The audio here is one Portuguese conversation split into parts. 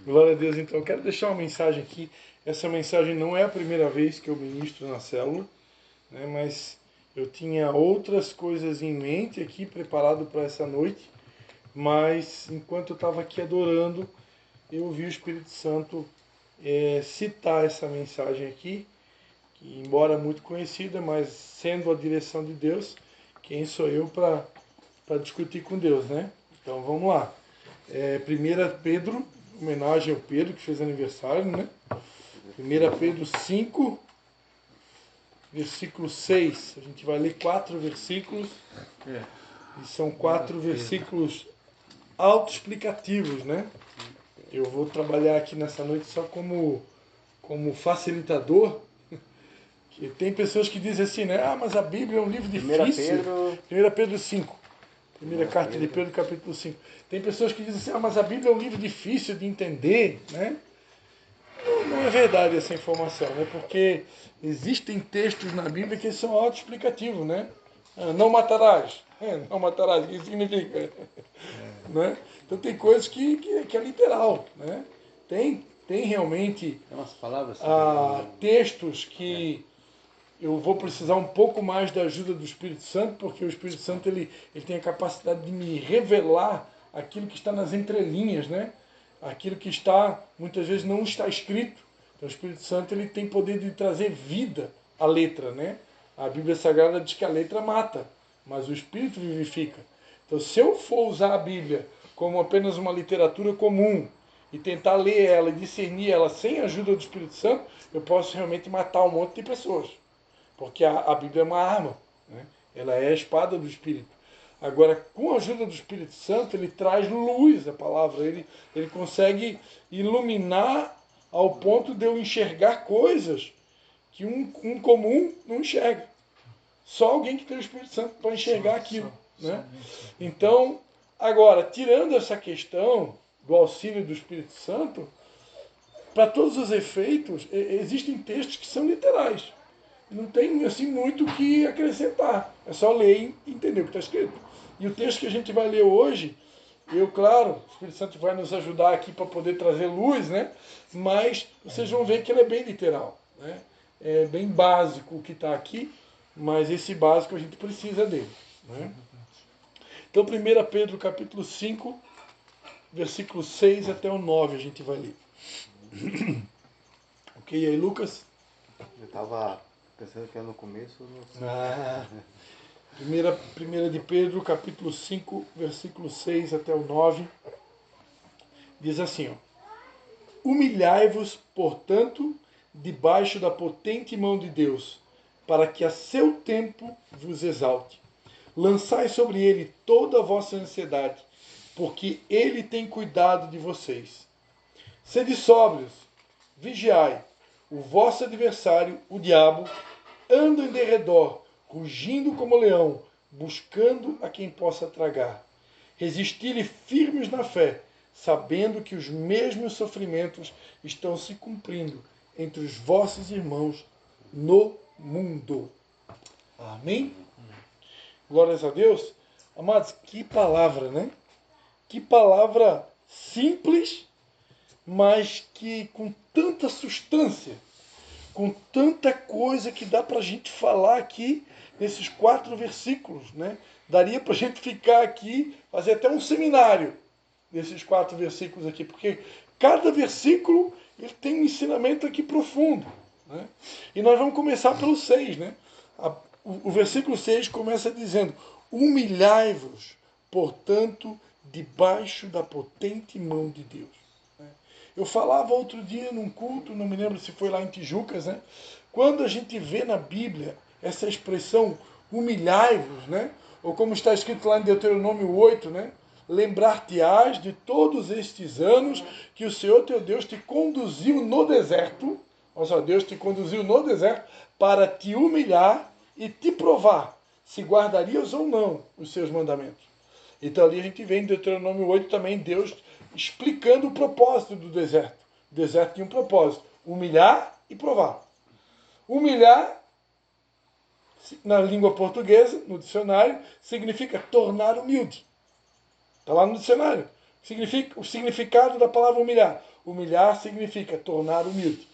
Glória a Deus. Então, eu quero deixar uma mensagem aqui. Essa mensagem não é a primeira vez que eu ministro na célula, né, mas eu tinha outras coisas em mente aqui, preparado para essa noite. Mas, enquanto eu estava aqui adorando, eu ouvi o Espírito Santo citar essa mensagem aqui, que, embora muito conhecida, mas sendo a direção de Deus, quem sou eu para discutir com Deus, né? Então, vamos lá. 1 Pedro, homenagem ao Pedro, que fez aniversário, né? 1 Pedro 5, versículo 6. A gente vai ler 4 versículos. E são 4 versículos autoexplicativos, né? Eu vou trabalhar aqui nessa noite só como facilitador. Que tem pessoas que dizem assim, né? Ah, mas a Bíblia é um livro difícil. 1 Pedro 5. Primeira carta de Pedro, capítulo 5. Tem pessoas que dizem assim, ah, mas a Bíblia é um livro difícil de entender, né? Não é verdade essa informação, né? Porque existem textos na Bíblia que são autoexplicativos, né? Não matarás. Não matarás, o que significa? Né? Então tem coisas que é literal, né? Tem realmente umas palavras textos que eu vou precisar um pouco mais da ajuda do Espírito Santo, porque o Espírito Santo ele tem a capacidade de me revelar aquilo que está nas entrelinhas, né? Aquilo que está, muitas vezes, não está escrito. Então o Espírito Santo ele tem poder de trazer vida à letra, né? A Bíblia Sagrada diz que a letra mata, mas o Espírito vivifica. Então, se eu for usar a Bíblia como apenas uma literatura comum e tentar ler ela e discernir ela sem a ajuda do Espírito Santo, eu posso realmente matar um monte de pessoas. Porque a Bíblia é uma arma, né? Ela é a espada do Espírito. Agora, com a ajuda do Espírito Santo, ele traz luz à palavra, ele consegue iluminar ao ponto de eu enxergar coisas que um comum não enxerga. Só alguém que tem o Espírito Santo para enxergar aquilo. Né? Então, agora, tirando essa questão do auxílio do Espírito Santo, para todos os efeitos, existem textos que são literais. Não tem assim muito o que acrescentar. É só ler e entender o que está escrito. E o texto que a gente vai ler hoje, claro, o Espírito Santo vai nos ajudar aqui para poder trazer luz, né? Mas vocês vão ver que ele é bem literal, né? É bem básico o que está aqui, mas esse básico a gente precisa dele, né? Então, 1 Pedro capítulo 5, versículo 6 até o 9 a gente vai ler. Ok, e aí, Lucas? Eu estava pensando que era no começo. Primeira de Pedro, capítulo 5, versículo 6 até o 9, diz assim, ó: Humilhai-vos, portanto, debaixo da potente mão de Deus, para que a seu tempo vos exalte. Lançai sobre ele toda a vossa ansiedade, porque ele tem cuidado de vocês. Sede sóbrios, vigiai. O vosso adversário, o diabo, anda em derredor, rugindo como leão, buscando a quem possa tragar. Resisti-lhe firmes na fé, sabendo que os mesmos sofrimentos estão se cumprindo entre os vossos irmãos no mundo. Amém? Glórias a Deus. Amados, que palavra, né? Que palavra simples, mas que com tanta substância, com tanta coisa que dá para a gente falar aqui nesses 4 versículos, né? Daria para a gente ficar aqui, fazer até um seminário nesses 4 versículos aqui, porque cada versículo ele tem um ensinamento aqui profundo, né? E nós vamos começar pelo 6, né? O versículo 6 começa dizendo: humilhai-vos, portanto, debaixo da potente mão de Deus. Eu falava outro dia num culto, não me lembro se foi lá em Tijucas, né? Quando a gente vê na Bíblia essa expressão humilhai-vos, né? Ou como está escrito lá em Deuteronômio 8, né? Lembrar-te-ás de todos estes anos que o Senhor teu Deus te conduziu no deserto. Olha só, Deus te conduziu no deserto para te humilhar e te provar se guardarias ou não os seus mandamentos. Então ali a gente vê em Deuteronômio 8 também Deus explicando o propósito do deserto. O deserto tinha um propósito: humilhar e provar. Humilhar, na língua portuguesa, no dicionário, significa tornar humilde. Está lá no dicionário. O significado da palavra humilhar. Humilhar significa tornar humilde.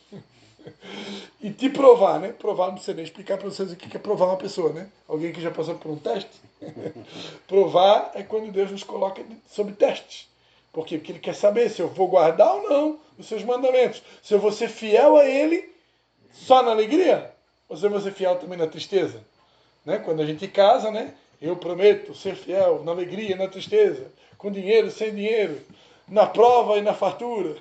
E te provar, né? Provar, não precisa nem explicar para vocês o que é provar uma pessoa, né? Alguém que já passou por um teste. Provar é quando Deus nos coloca sob testes. Por quê? Porque Ele quer saber se eu vou guardar ou não os seus mandamentos. Se eu vou ser fiel a Ele só na alegria, ou se eu vou ser fiel também na tristeza. Né? Quando a gente casa, né? Eu prometo ser fiel na alegria e na tristeza, com dinheiro, sem dinheiro, na prova e na fartura,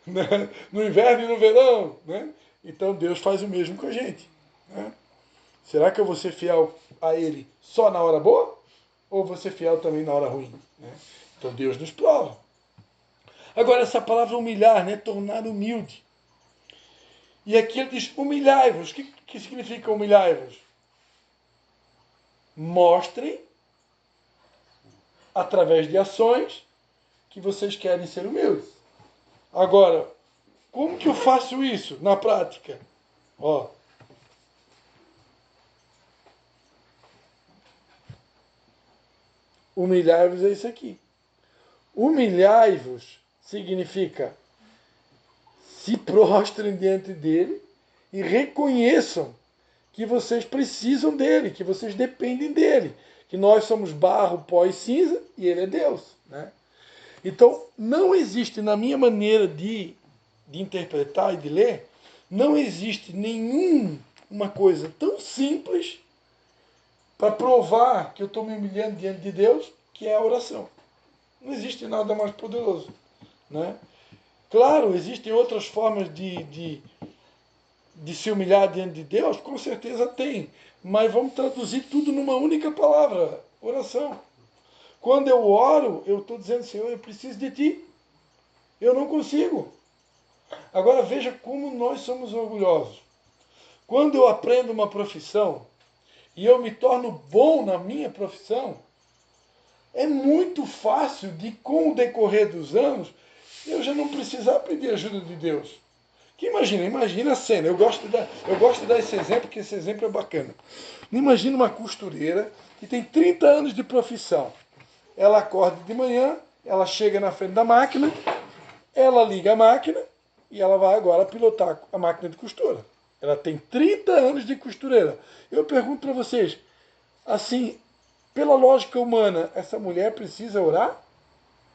né? No inverno e no verão. Né? Então Deus faz o mesmo com a gente. Né? Será que eu vou ser fiel a Ele só na hora boa? Ou vou ser fiel também na hora ruim? Né? Então Deus nos prova. Agora, essa palavra humilhar, né? Tornar humilde. E aqui ele diz humilhai-vos. O que significa humilhai-vos? Mostrem, através de ações, que vocês querem ser humildes. Agora, como que eu faço isso na prática? Ó, humilhai-vos é isso aqui. Humilhai-vos significa se prostrem diante dele e reconheçam que vocês precisam dele, que vocês dependem dele, que nós somos barro, pó e cinza e ele é Deus. Né? Então, não existe, na minha maneira de interpretar e de ler, não existe nenhuma coisa tão simples para provar que eu estou me humilhando diante de Deus, que é a oração. Não existe nada mais poderoso. Né? Claro, existem outras formas de se humilhar diante de Deus, com certeza tem. Mas vamos traduzir tudo numa única palavra, oração. Quando eu oro, eu estou dizendo, Senhor, eu preciso de Ti. Eu não consigo. Agora veja como nós somos orgulhosos. Quando eu aprendo uma profissão e eu me torno bom na minha profissão, é muito fácil de, com o decorrer dos anos, eu já não precisar pedir ajuda de Deus. Que imagina a cena. Eu gosto de dar esse exemplo, porque esse exemplo é bacana. Imagina uma costureira que tem 30 anos de profissão. Ela acorda de manhã, ela chega na frente da máquina, ela liga a máquina e ela vai agora pilotar a máquina de costura. Ela tem 30 anos de costureira. Eu pergunto para vocês, assim, pela lógica humana, essa mulher precisa orar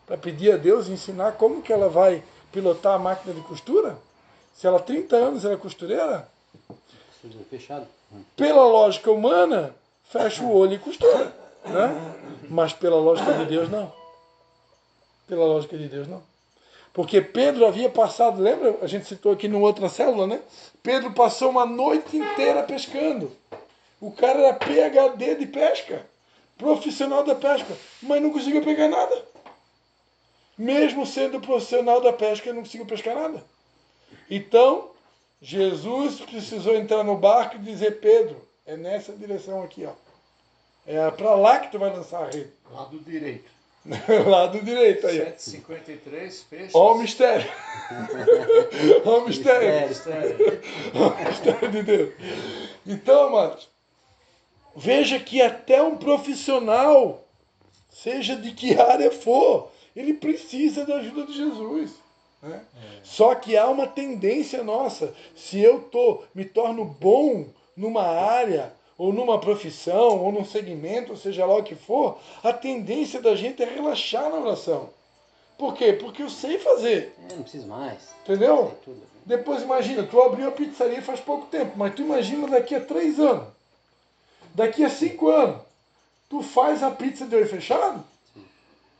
para pedir a Deus ensinar como que ela vai pilotar a máquina de costura? Se ela há 30 anos ela é costureira? Fechado. Pela lógica humana, fecha o olho e costura. Né? Mas pela lógica de Deus, não. Pela lógica de Deus, não. Porque Pedro havia passado, lembra? A gente citou aqui numa outra célula, né? Pedro passou uma noite inteira pescando. O cara era PhD de pesca, profissional da pesca, mas não conseguiu pegar nada. Mesmo sendo profissional da pesca, ele não conseguiu pescar nada. Então, Jesus precisou entrar no barco e dizer, Pedro, é nessa direção aqui, ó. É para lá que tu vai lançar a rede. Lado direito. Lado direito aí. 153 peixes. Ó o mistério. Ó o mistério. Mistério. Ó o mistério de Deus. Então, amados, veja que até um profissional, seja de que área for, ele precisa da ajuda de Jesus. Né? Só que há uma tendência nossa. Se eu me torno bom numa área, ou numa profissão, ou num segmento, ou seja lá o que for, a tendência da gente é relaxar na oração. Por quê? Porque eu sei fazer. Não preciso mais. Entendeu? Sei tudo. Depois imagina, tu abriu a pizzaria faz pouco tempo, mas tu imagina daqui a 3 anos. Daqui a 5 anos. Tu faz a pizza de olho fechado?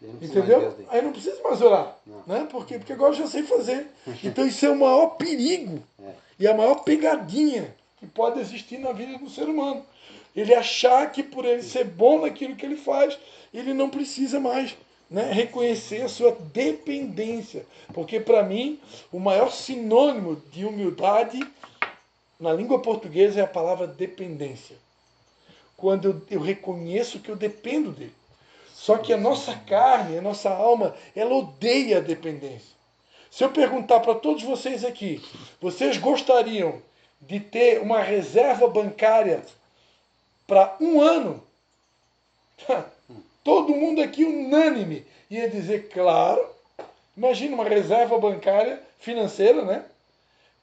Eu não preciso mais Entendeu? Deus daí. Aí não precisa mais orar. Não. Né? Por quê? Porque agora eu já sei fazer. Então isso é o maior perigo. É. E a maior pegadinha que pode existir na vida do ser humano. Ele achar que por ele ser bom naquilo que ele faz, ele não precisa mais, né, reconhecer a sua dependência. Porque para mim, o maior sinônimo de humildade na língua portuguesa é a palavra dependência. Quando eu reconheço que eu dependo dele. Só que a nossa carne, a nossa alma, ela odeia a dependência. Se eu perguntar para todos vocês aqui, vocês gostariam de ter uma reserva bancária para 1 ano? Todo mundo aqui unânime ia dizer, claro, Imagina uma reserva bancária financeira, né?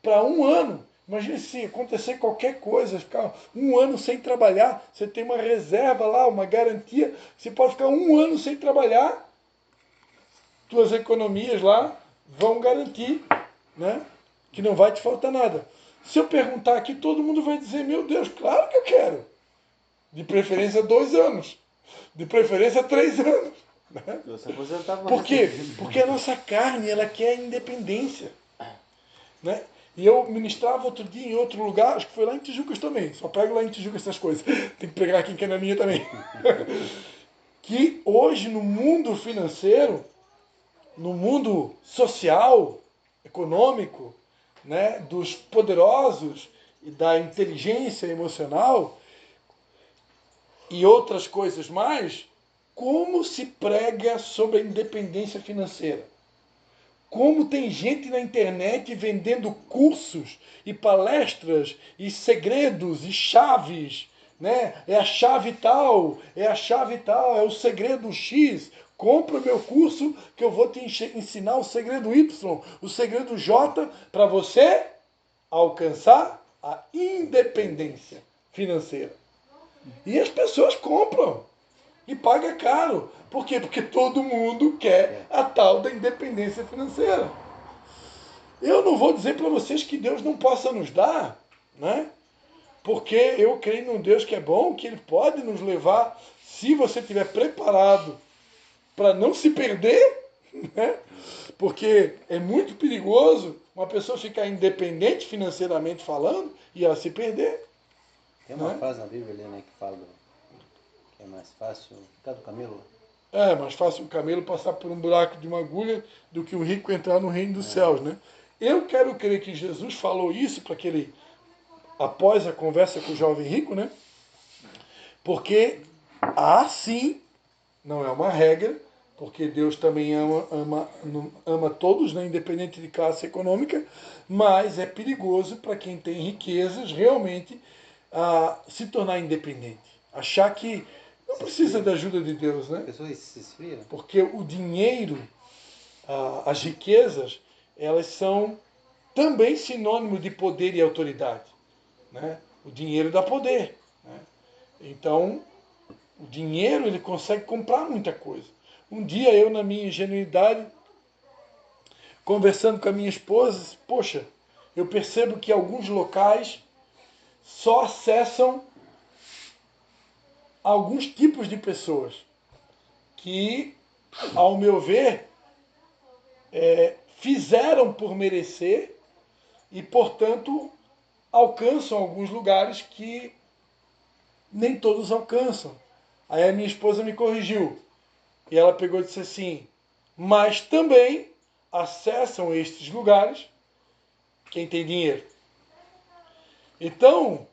Para um ano. Imagina se acontecer qualquer coisa, ficar um ano sem trabalhar, você tem uma reserva lá, uma garantia, você pode ficar um ano sem trabalhar, suas economias lá vão garantir, né, que não vai te faltar nada. Se eu perguntar aqui, todo mundo vai dizer, meu Deus, claro que eu quero. De preferência 2 anos. De preferência 3 anos. Né? Eu se aposentava Por quê? Porque a nossa carne, ela quer independência. Né? E eu ministrava outro dia em outro lugar, acho que foi lá em Tijucas também. Só pego lá em Tijucas essas coisas. Tem que pegar aqui em Cananinha também. Que hoje, no mundo financeiro, no mundo social, econômico, né, dos poderosos e da inteligência emocional e outras coisas mais, como se prega sobre a independência financeira. Como tem gente na internet vendendo cursos e palestras e segredos e chaves, né? É a chave tal, é a chave tal, é o segredo X. Compra o meu curso que eu vou te ensinar o segredo Y, o segredo J, para você alcançar a independência financeira. E as pessoas compram e paga caro. Por quê? Porque todo mundo quer a tal da independência financeira. Eu não vou dizer para vocês que Deus não possa nos dar, né? Porque eu creio num Deus que é bom, que Ele pode nos levar, se você estiver preparado para não se perder, né? Porque é muito perigoso uma pessoa ficar independente financeiramente falando e ela se perder. Tem uma né? frase na Bíblia ali, né, que fala que é mais fácil ficar do camelo. É mais fácil o camelo passar por um buraco de uma agulha do que o rico entrar no reino dos céus, né? Eu quero crer que Jesus falou isso para aquele, após a conversa com o jovem rico, né? Porque assim, não é uma regra, porque Deus também ama todos, né? Independente de classe econômica, mas é perigoso para quem tem riquezas realmente se tornar independente. Achar que não precisa da ajuda de Deus, A né? pessoa se esfria. Porque o dinheiro, as riquezas, elas são também sinônimo de poder e autoridade. Né? O dinheiro dá poder. Né? Então, o dinheiro ele consegue comprar muita coisa. Um dia eu, na minha ingenuidade, conversando com a minha esposa, poxa, eu percebo que alguns locais só acessam alguns tipos de pessoas que, ao meu ver, fizeram por merecer e, portanto, alcançam alguns lugares que nem todos alcançam. Aí a minha esposa me corrigiu. E ela pegou e disse assim, mas também acessam estes lugares quem tem dinheiro. Então,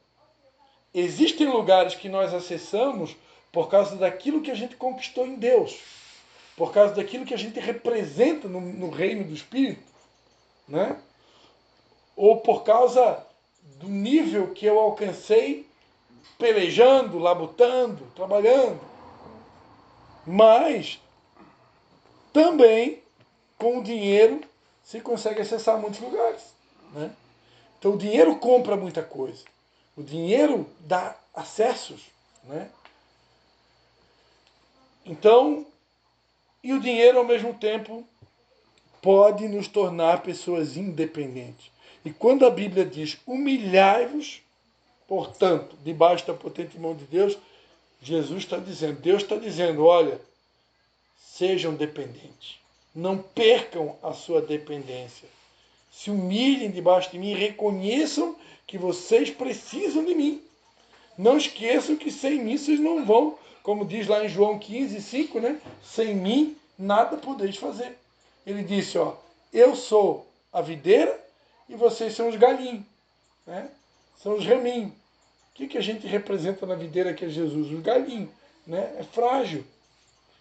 existem lugares que nós acessamos por causa daquilo que a gente conquistou em Deus. Por causa daquilo que a gente representa no reino do Espírito. Né? Ou por causa do nível que eu alcancei pelejando, labutando, trabalhando. Mas também com o dinheiro se consegue acessar muitos lugares. Né? Então o dinheiro compra muita coisa. O dinheiro dá acessos. Né? Então, e o dinheiro ao mesmo tempo pode nos tornar pessoas independentes. E quando a Bíblia diz humilhai-vos, portanto, debaixo da potente mão de Deus, Jesus está dizendo, Deus está dizendo, olha, sejam dependentes. Não percam a sua dependência. Se humilhem debaixo de mim e reconheçam que vocês precisam de mim. Não esqueçam que sem mim vocês não vão, como diz lá em João 15, 5, né? Sem mim nada podeis fazer. Ele disse, ó, eu sou a videira e vocês são os galinhos. Né? São os raminhos. O que a gente representa na videira que é Jesus? Os galinhos. Né? É frágil.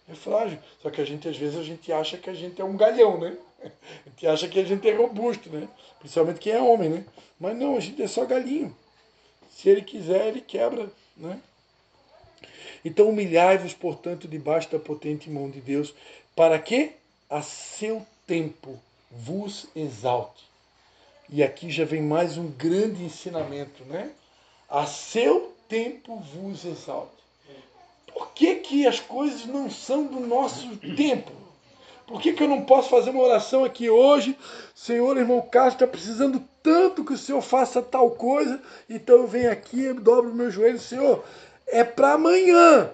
É frágil. Só que a gente, às vezes, a gente acha que a gente é um galhão, né? A gente acha que a gente é robusto, né? Principalmente quem é homem, né? Mas não, a gente é só galinho. Se ele quiser, ele quebra, né? Então humilhai-vos, portanto, debaixo da potente mão de Deus, para que a seu tempo vos exalte. E aqui já vem mais um grande ensinamento, né? A seu tempo vos exalte. Por que que as coisas não são do nosso tempo? Por que que eu não posso fazer uma oração aqui hoje? Senhor, irmão Castro, está precisando tanto que o Senhor faça tal coisa, então eu venho aqui, eu dobro o meu joelho, Senhor, é para amanhã,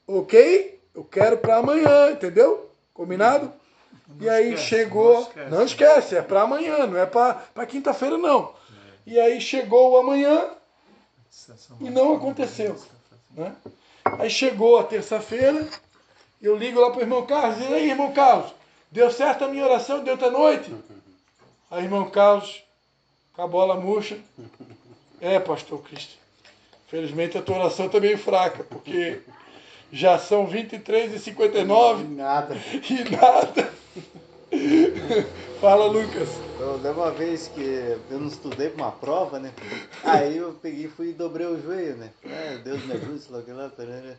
ok? Eu quero para amanhã, entendeu? Combinado? Não E aí esquece, chegou, não não esquece. esquece, é para amanhã, não é para quinta-feira não. E aí chegou o amanhã e não aconteceu, né? Aí chegou a terça-feira, eu ligo lá para o irmão Carlos, e aí, irmão Carlos, deu certo a minha oração de outra noite? Aí, irmão Carlos, com a bola murcha, pastor Cristo, felizmente a tua oração está meio fraca, porque já são 23h59 Nada. e nada. Fala, Lucas. Eu lembro uma vez que eu não estudei para uma prova, né? Aí eu peguei e fui e dobrei o joelho, né? Deus me ajude, sei lá o que lá. Tarará.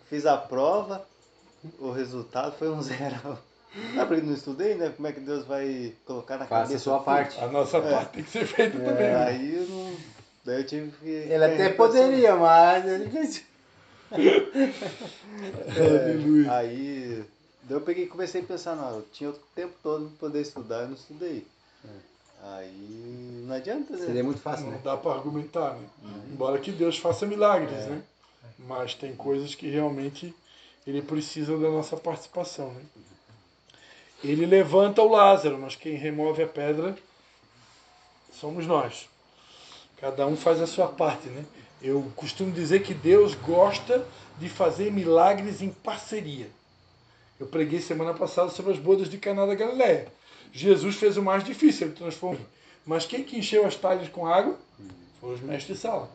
Fiz a prova, o resultado foi um 0. Ah, porque não estudei, né? Como é que Deus vai colocar na Faça a cabeça sua tudo? parte. A nossa parte tem que ser feita também. Né? Aí eu não. Daí eu tive que. Ele até poderia, mas ele fez. Aleluia. Aí. Daí eu peguei e comecei a pensar, não, eu tinha o tempo todo para poder estudar, eu não estudei. Aí não adianta, né? Seria muito fácil, Não né? dá para argumentar, né? Embora que Deus faça milagres, né? Mas tem coisas que realmente ele precisa da nossa participação, né? Ele levanta o Lázaro, mas quem remove a pedra somos nós. Cada um faz a sua parte, né? Eu costumo dizer que Deus gosta de fazer milagres em parceria. Eu preguei semana passada sobre as bodas de Caná da Galileia. Jesus fez o mais difícil, ele transformou. Mas quem que encheu as talhas com água? Foram os mestres de sala.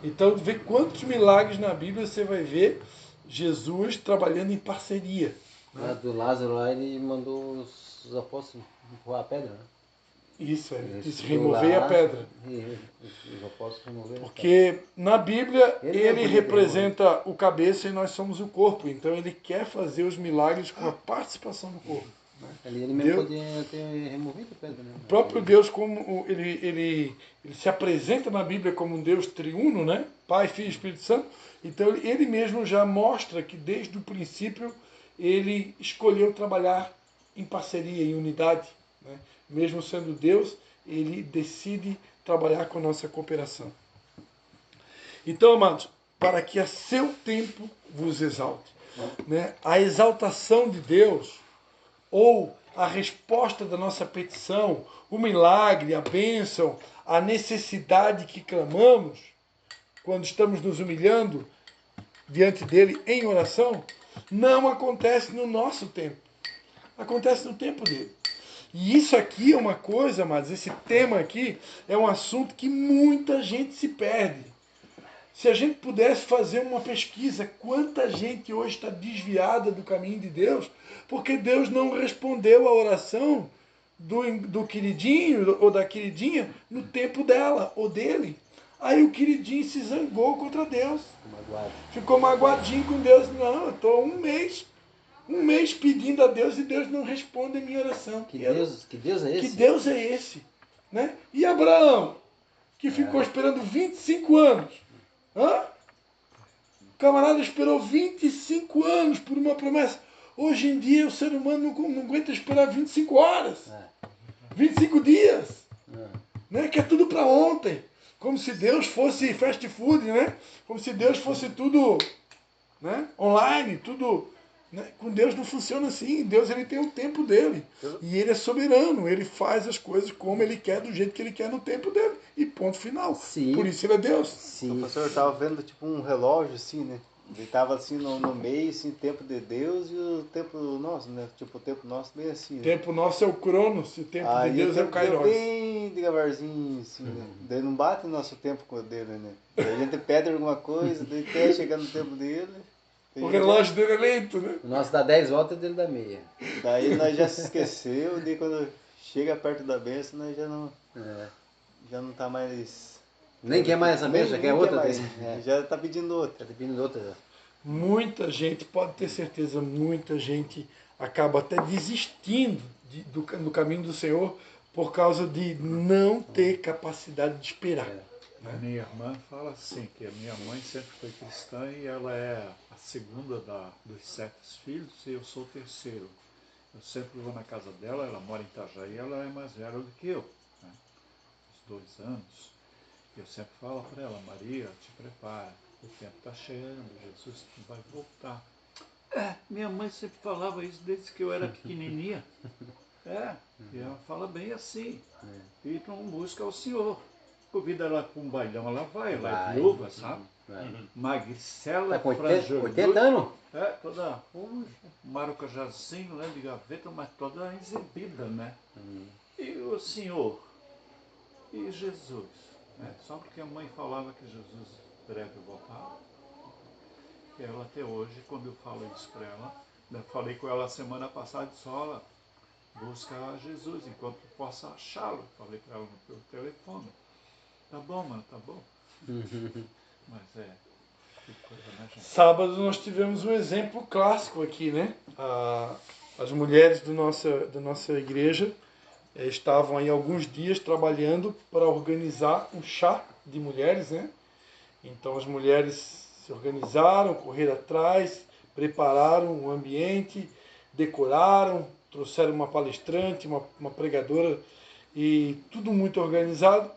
Então, vê quantos milagres na Bíblia você vai ver Jesus trabalhando em parceria. Lá do Lázaro lá, ele mandou os apóstolos empurrar a pedra, né? Isso, Ele disse ressuscitou remover a Lázaro pedra. E os apóstolos removeram a pedra. Porque na Bíblia Ele ele, não podia ter representa o cabeça e nós somos o corpo. Então ele quer fazer os milagres com a participação do corpo. Né? Ali ele mesmo Deus- podia ter removido a pedra, né? O próprio Deus, como ele se apresenta na Bíblia como um Deus triuno, né? Pai, Filho e Espírito Santo. Então ele mesmo já mostra que desde o princípio ele escolheu trabalhar em parceria, em unidade. Né? Mesmo sendo Deus, ele decide trabalhar com a nossa cooperação. Então, amados, para que a seu tempo vos exalte. Né? A exaltação de Deus, ou a resposta da nossa petição, o milagre, a bênção, a necessidade que clamamos, quando estamos nos humilhando diante dele em oração, não acontece no nosso tempo. Acontece no tempo dele. E isso aqui é uma coisa, mas esse tema aqui é um assunto que muita gente se perde. Se a gente pudesse fazer uma pesquisa, quanta gente hoje está desviada do caminho de Deus, porque Deus não respondeu a oração do queridinho ou da queridinha no tempo dela ou dele. Aí o queridinho se zangou contra Deus. Magoado. Ficou magoadinho com Deus. Não, eu estou um mês pedindo a Deus e Deus não responde a minha oração. Que Deus é Que esse? Deus é esse? Né? E Abraão, que ficou esperando 25 anos. Hã? O camarada esperou 25 anos por uma promessa. Hoje em dia o ser humano não aguenta esperar 25 horas. 25 dias. Né? Que é tudo para ontem. Como se Deus fosse fast food, né? Como se Deus fosse tudo, né? Online, tudo. Né? Com Deus não funciona assim. Deus ele tem o tempo dele. E ele é soberano. Ele faz as coisas como ele quer, do jeito que ele quer, no tempo dele. E ponto final. Sim. Por isso ele é Deus. O Sim. professor tava vendo tipo um relógio assim, né? Ele tava assim no meio, assim, o tempo de Deus e o tempo nosso, né? Tipo, o tempo nosso bem assim. O Né? tempo nosso é o Cronos, o tempo Aí de Deus o é o tempo dele Kairos. bem devagarzinho, assim, né? Daí não bate o nosso tempo com o dele, né? Daí a gente pede alguma coisa, daí até chegar no tempo dele. O relógio dele é lento, né? O nosso dá 10 voltas e dele dá meia. Daí nós já se esqueceu, daí quando chega perto da benção, nós já não tá mais. Nem quer mais essa benção, já quer outra. mais. Tem. Já tá pedindo outra. Tá pedindo outra já. Muita gente, pode ter certeza, muita gente acaba até desistindo do caminho do Senhor por causa de não ter capacidade de esperar. A minha irmã fala assim, que a minha mãe sempre foi cristã e ela é a segunda dos 7 filhos e eu sou o terceiro. Eu sempre vou na casa dela, ela mora em Itajaí, ela é mais velha do que eu, né? Uns 2 anos. E eu sempre falo para ela, Maria, te prepara, o tempo está chegando, Jesus vai voltar. Minha mãe sempre falava isso desde que eu era pequenininha. E ela fala bem assim. Então busca o Senhor. Convida ela para um bailão, ela vai, ela é Vai. viúva, sabe? Vai. Magricela, Tá com 80, franjolhuda. 80 anos? Toda marucajazinho, né, de gaveta, mas toda exibida, né? E o Senhor, e Jesus, né? Só porque a mãe falava que Jesus breve voltava. E ela até hoje, quando eu falo isso para ela, né, falei com ela semana passada, disse, olha, busca Jesus enquanto possa achá-lo. Falei para ela no telefone. Tá bom, mano, tá bom. Mas que coisa, né, gente? Sábado nós tivemos um exemplo clássico aqui, né? As mulheres da nossa igreja estavam aí alguns dias trabalhando para organizar um chá de mulheres, né? Então as mulheres se organizaram, correram atrás, prepararam o ambiente, decoraram, trouxeram uma palestrante, uma pregadora e tudo muito organizado.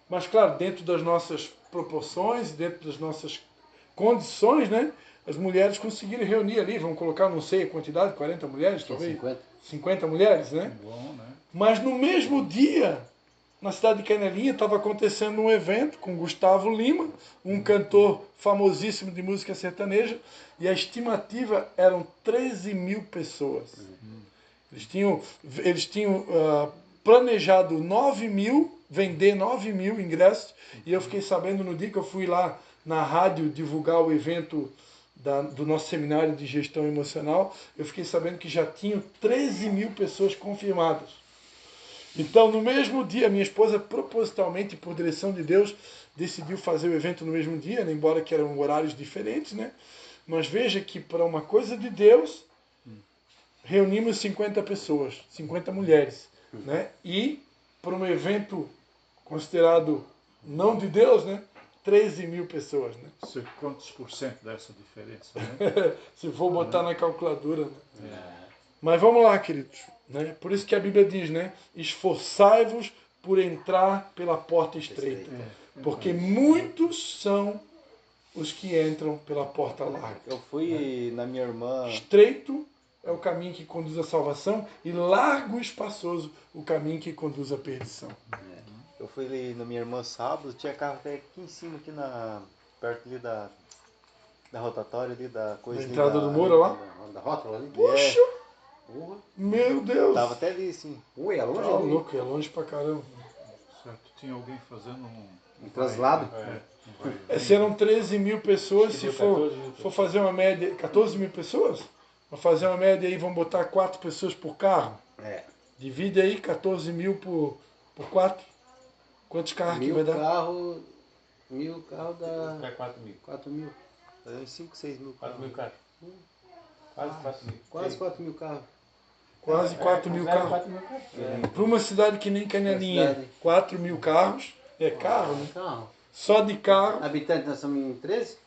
Mas claro, dentro das nossas proporções, dentro das nossas condições, né? As mulheres conseguiram reunir ali, vamos colocar, não sei a quantidade, 40 mulheres, Tinha talvez? 50. 50 mulheres, né? Bom, né? Mas no mesmo dia, na cidade de Canelinha, estava acontecendo um evento com Gustavo Lima, um cantor famosíssimo de música sertaneja, e a estimativa eram 13 mil pessoas. Eles tinham planejado 9 mil, vender 9 mil ingressos, e eu fiquei sabendo no dia que eu fui lá na rádio divulgar o evento do nosso seminário de gestão emocional, eu fiquei sabendo que já tinham 13 mil pessoas confirmadas. Então, no mesmo dia, minha esposa, propositalmente, por direção de Deus, decidiu fazer o evento no mesmo dia, né? Embora que eram horários diferentes, né? Mas veja que para uma coisa de Deus, reunimos 50 pessoas, 50 mulheres, né? E para um evento considerado não de Deus, né? 13 mil pessoas, né? Quantos por cento dessa diferença, né? Se for botar na calculadora, né? Mas vamos lá, queridos, né? Por isso que a Bíblia diz, né? Esforçai-vos por entrar pela porta estreita, porque muitos são os que entram pela porta larga. Eu fui na minha irmã. Estreito é o caminho que conduz à salvação e largo e espaçoso o caminho que conduz à perdição. Eu fui ali na minha irmã sábado, tinha carro até aqui em cima, aqui perto ali da rotatória ali, da coisa Na ali entrada do muro lá? Da rótula ali? Puxa! Porra. Meu Deus! Tava até ali, sim. Ui, é longe Tá ali. louco, é longe pra caramba. Certo, tinha alguém fazendo Um traslado? Se eram 13 mil pessoas, se deu for 14 mil for fazer uma média, 14 mil pessoas? Vamos fazer uma média aí, vamos botar 4 pessoas por carro. É. Divide aí 14 mil por 4. Quantos carros que vai dar? Mil carro dá Para 4 mil. 4 mil. Foi uns 5, 6 mil 4 mil carros. carros. Quase 4 mil. Quase 4 mil carros. Quase 4 mil carros. 4 mil carros. Para uma cidade que nem Canelinha, Uma cidade. 4 mil carros. É carro, né? Carro. Só de carro Habitantes nós somos em 13?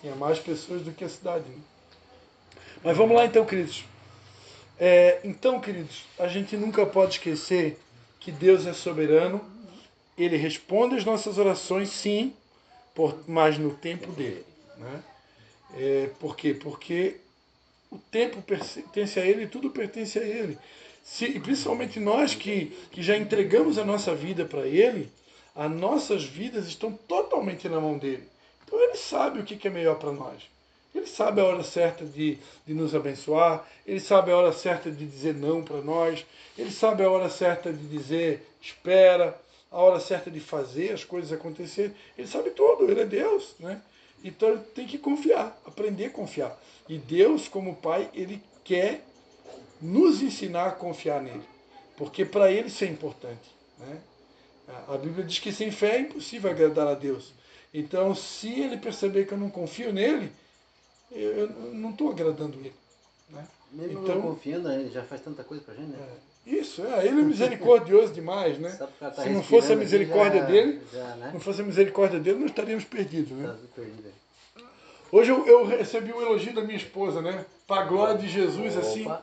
tinha mais pessoas do que a cidade. Né? Mas vamos lá então, queridos. Então, queridos, a gente nunca pode esquecer que Deus é soberano. Ele responde as nossas orações, sim, mas no tempo dele. Né? Por quê? Porque o tempo pertence a Ele e tudo pertence a Ele. E principalmente nós que já entregamos a nossa vida para Ele, as nossas vidas estão totalmente na mão dele. Então Ele sabe o que é melhor para nós. Ele sabe a hora certa de nos abençoar, Ele sabe a hora certa de dizer não para nós, Ele sabe a hora certa de dizer espera, a hora certa de fazer as coisas acontecer. Ele sabe tudo, Ele é Deus, né? Então ele tem que confiar, aprender a confiar. E Deus, como Pai, Ele quer nos ensinar a confiar nele. Porque para Ele isso é importante. Né? A Bíblia diz que sem fé é impossível agradar a Deus. Então, se Ele perceber que eu não confio nele, eu não estou agradando Ele. Né? Mesmo Então- não confiando, ele já faz tanta coisa pra gente, né? Isso, ele é misericordioso demais, né? Sabe que ela tá Se não fosse a respirando misericórdia aqui, dele, já, né? não fosse a misericórdia dele, nós estaríamos perdidos, né? Tá tudo perdido aí. Hoje eu recebi um elogio da minha esposa, né? Para a glória de Jesus, assim. Opa.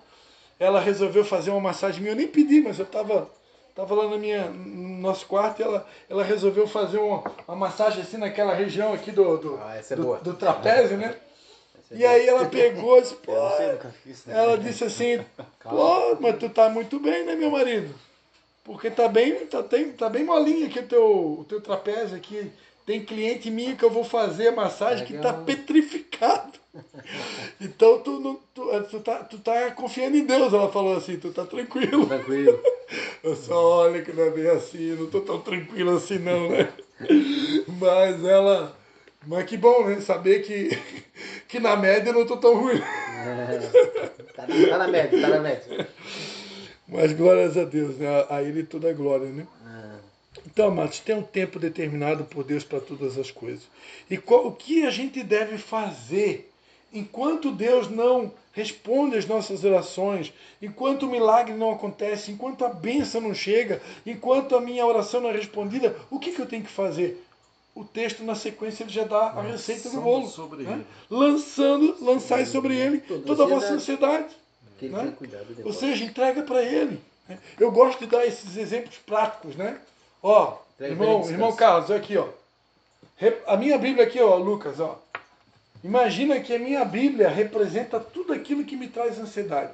Ela resolveu fazer uma massagem minha. Eu nem pedi, mas eu tava lá no nosso quarto e ela resolveu fazer uma massagem assim naquela região aqui Essa é boa. do trapézio, né? Essa é E boa. aí ela pegou e disse, pô, Eu não sei, nunca fiz. Né? ela disse assim, pô, mas tu tá muito bem, né, meu marido? Porque tá bem molinho aqui o teu trapézio aqui. Tem cliente minha que eu vou fazer a massagem que tá Legal. petrificado. Então tu tá confiando em Deus, ela falou assim, tu tá tranquilo. Tranquilo. Eu só olha que não é bem assim, não tô tão tranquilo assim não, né? Mas que bom, né? Saber que na média eu não tô tão ruim. Tá na média, tá na média. Mas glórias a Deus, né? A Ele toda a glória, né? Ah, Então, amados, tem um tempo determinado por Deus para todas as coisas. E o que a gente deve fazer enquanto Deus não responde às nossas orações, enquanto o milagre não acontece, enquanto a bênção não chega, enquanto a minha oração não é respondida, o que eu tenho que fazer? O texto na sequência ele já dá a receita do Lançando bolo. sobre Né? ele. Lançai sobre ele toda a vossa ansiedade. que ele Né? tem cuidado de Ou vós. seja, entrega para ele. Né? Eu gosto de dar esses exemplos práticos, né? Ó, Entrega pra ele, descansa. irmão Carlos, aqui, ó. A minha Bíblia aqui, ó, Lucas, ó. Imagina que a minha Bíblia representa tudo aquilo que me traz ansiedade.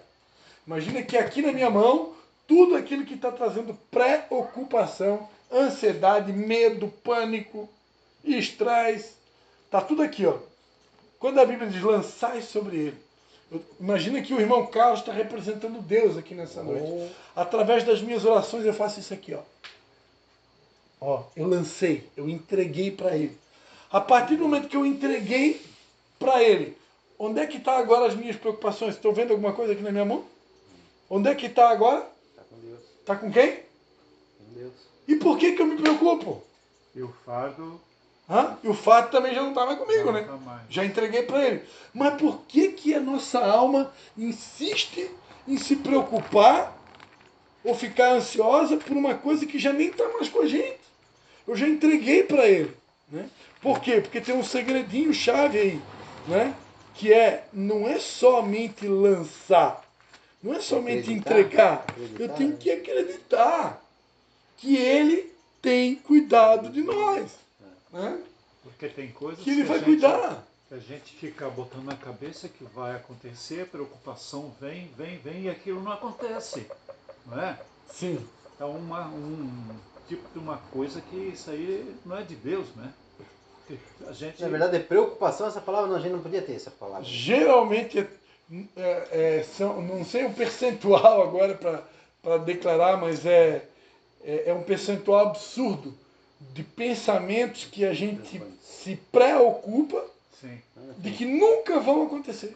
Imagina que aqui na minha mão, tudo aquilo que está trazendo preocupação, ansiedade, medo, pânico, estresse, está tudo aqui, ó. Quando a Bíblia diz lançai sobre ele, imagina que o irmão Carlos está representando Deus aqui nessa noite. Através das minhas orações eu faço isso aqui, ó. Ó, eu lancei, eu entreguei para ele. A partir do momento que eu entreguei para ele, onde é que está agora as minhas preocupações? Estou vendo alguma coisa aqui na minha mão? Onde é que está agora? Tá com Deus. Está com quem? Com Deus. E por que eu me preocupo? E o fardo E o fato também já não está mais já comigo, não né? tá mais. Já entreguei para ele. Mas por que a nossa alma insiste em se preocupar ou ficar ansiosa por uma coisa que já nem está mais com a gente? Eu já entreguei para ele. Né? Por quê? Porque tem um segredinho chave aí, né? Que não é somente lançar, não é somente entregar. Eu tenho que acreditar que ele tem cuidado de nós. Né? Porque tem coisas Que ele vai a gente, cuidar. que a gente fica botando na cabeça que vai acontecer, a preocupação vem, e aquilo não acontece. Não é? Sim. É um tipo de uma coisa que isso aí não é de Deus, né? Porque a gente... Na verdade, é preocupação, essa palavra não, a gente não podia ter essa palavra. Geralmente, não sei o percentual agora para declarar, mas é um percentual absurdo de pensamentos que a gente se preocupa Sim. de que nunca vão acontecer.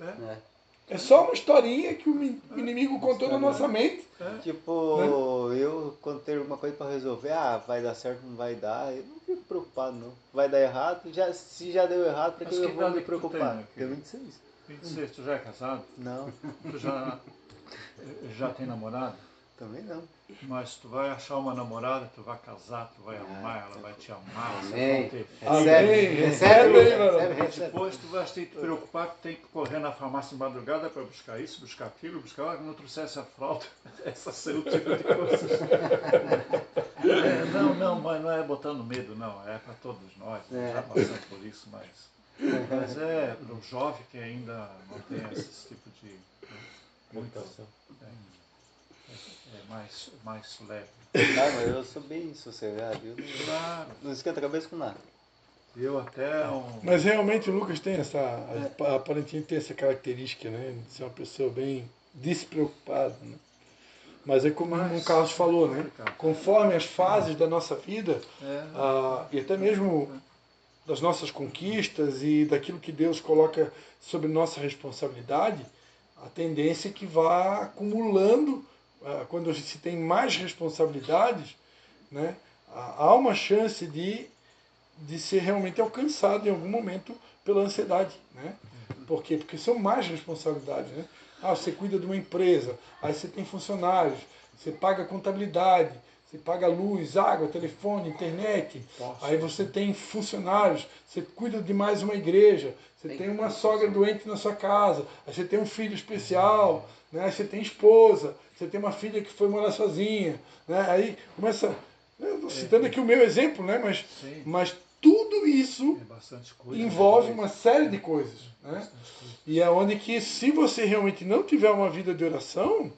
É só uma historinha que o inimigo contou na nossa mente. Tipo, eu quando tenho alguma coisa pra resolver, vai dar certo, não vai dar, eu não fico preocupado não. Vai dar errado, se já deu errado, pra que Mas eu que vou me idade que tu preocupar? tem, Tenho Akira? 26. 26, tu já é casado? Não, Tu já tem namorado? também não. Mas tu vai achar uma namorada, tu vai casar, tu vai amar, ela vai te amar, vocês Amém. vão ter filhos. Amém. Recebe, Recebe. Depois tu vai ter que te preocupar que tem que correr na farmácia de madrugada para buscar isso, buscar aquilo, buscar não trouxesse a fralda. Essa ser o tipo de coisa. Não, mas não é botando medo, não. É para todos nós. Já passamos por isso, mas é para o jovem que ainda não tem esse tipo de preocupação. É mais leve. Mas eu sou bem sossegado, eu Claro. não esquento a cabeça com nada. Eu até Mas realmente o Lucas tem aparentemente tem essa característica, né? De ser uma pessoa bem despreocupada, né? Mas é como o irmão Carlos falou, né? Conforme as fases da nossa vida, e até mesmo das nossas conquistas e daquilo que Deus coloca sobre nossa responsabilidade, a tendência é que vá acumulando, quando a gente tem mais responsabilidades, né? Há uma chance de ser realmente alcançado em algum momento pela ansiedade, né? Por quê? Porque são mais responsabilidades, né? você cuida de uma empresa, aí você tem funcionários, você paga contabilidade, você paga luz, água, telefone, internet, aí você tem funcionários, você cuida de mais uma igreja, você tem uma sogra doente na sua casa, aí você tem um filho especial, né? Aí você tem esposa, você tem uma filha que foi morar sozinha, né? Aí começa, eu estou citando aqui o meu exemplo, né? Mas tudo isso bastante coisa, envolve uma série de coisas, né? Bastante coisa. E é onde que, se você realmente não tiver uma vida de oração,